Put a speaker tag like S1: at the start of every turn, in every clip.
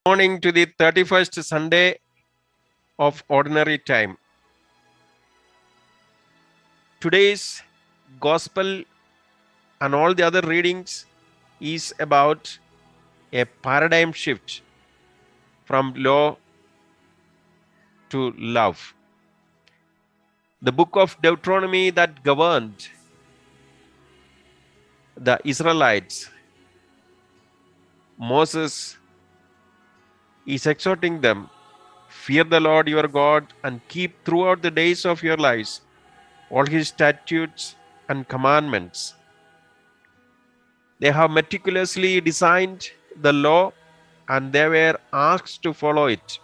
S1: Morning to the 31st Sunday of Ordinary Time. Today's Gospel and all the other readings is about a paradigm shift from law to love. The book of Deuteronomy that governed the Israelites, Moses is exhorting them, fear the Lord your God and keep throughout the days of your lives all his statutes and commandments. They have meticulously designed the law and they were asked to follow it.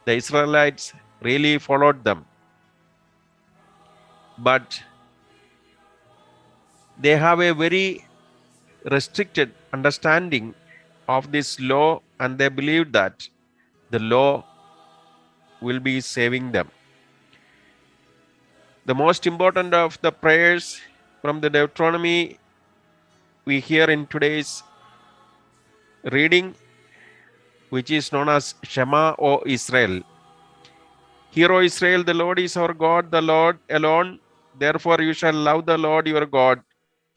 S1: The Israelites really followed them. But they have a very restricted understanding of this law and they believe that the law will be saving them. The most important of the prayers from the Deuteronomy we hear in today's reading, which is known as Shema, O Israel. Hear, O Israel, the Lord is our God, the Lord alone. Therefore you shall love the Lord your God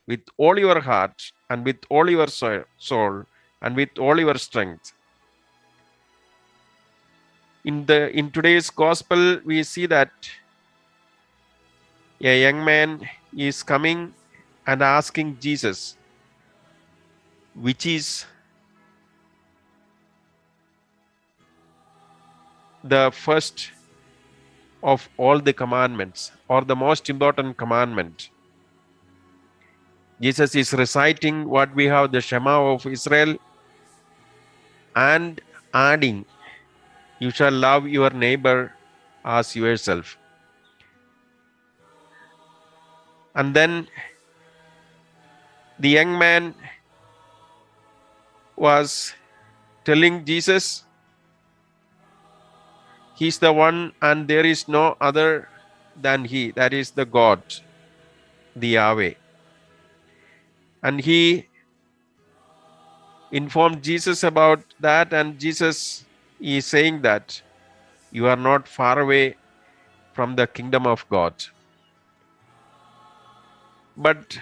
S1: with all your heart and with all your soul and with all your strength. In today's gospel, we see that a young man is coming and asking Jesus, which is the first of all the commandments or the most important commandment. Jesus is reciting what we have, the Shema of Israel, and adding, you shall love your neighbor as yourself. And then the young man was telling Jesus, he's the one and there is no other than he, that is the God, the Yahweh. And he informed Jesus about that, and Jesus is saying that you are not far away from the kingdom of God. But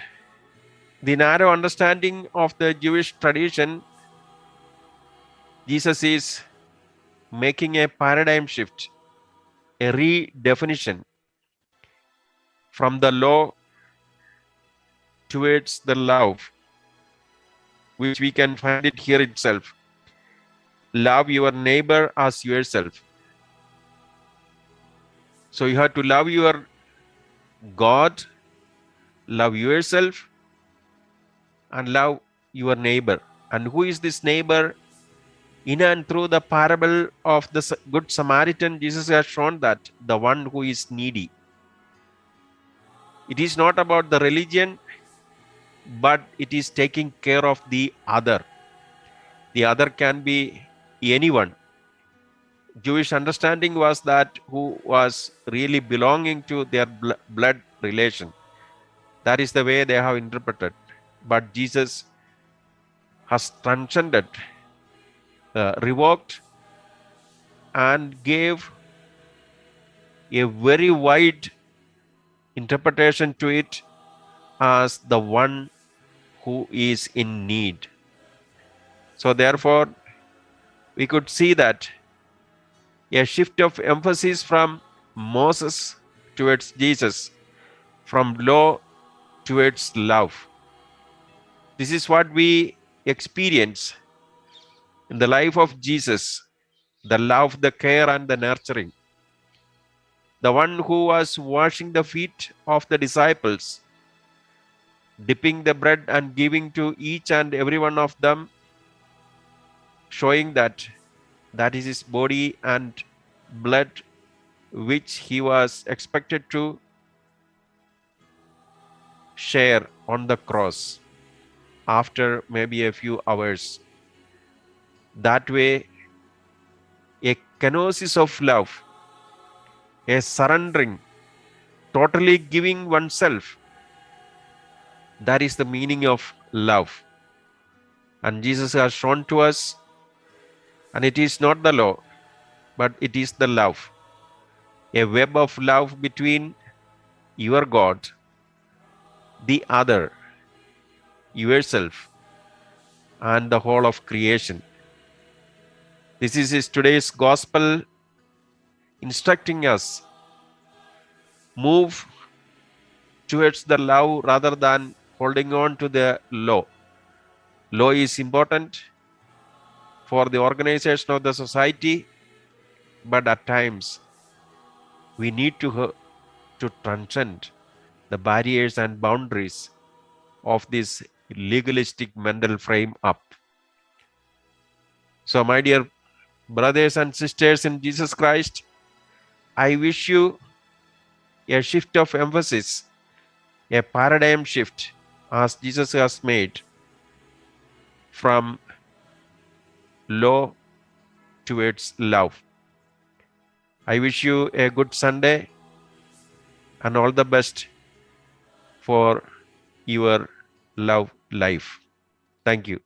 S1: the narrow understanding of the Jewish tradition, Jesus is making a paradigm shift, a redefinition from the law towards the love, which we can find it here itself. Love your neighbor as yourself. So you have to love your God, love yourself, and love your neighbor. And who is this neighbor? In and through the parable of the Good Samaritan, Jesus has shown that the one who is needy. It is not about the religion, but it is taking care of the other. The other can be anyone. Jewish understanding was that who was really belonging to their blood relation. That is the way they have interpreted. But Jesus has transcended, revoked, and gave a very wide interpretation to it as the one who is in need. So therefore, we could see that a shift of emphasis from Moses towards Jesus, from law towards love. This is what we experience in the life of Jesus, the love, the care, and the nurturing. The one who was washing the feet of the disciples, dipping the bread and giving to each and every one of them, showing that that is his body and blood which he was expected to share on the cross after maybe a few hours. That way, a kenosis of love, a surrendering, totally giving oneself. That is the meaning of love. And Jesus has shown to us And it is not the law, but it is the love, a web of love between your God, the other, yourself, and the whole of creation. This is today's gospel instructing us move towards the love rather than holding on to the law. Law is important for the organization of the society, but at times we need to transcend the barriers and boundaries of this legalistic mental frame up. So, my dear brothers and sisters in Jesus Christ, I wish you a shift of emphasis, a paradigm shift, as Jesus has made from law towards love. I wish you a good Sunday and all the best for your love life. Thank you.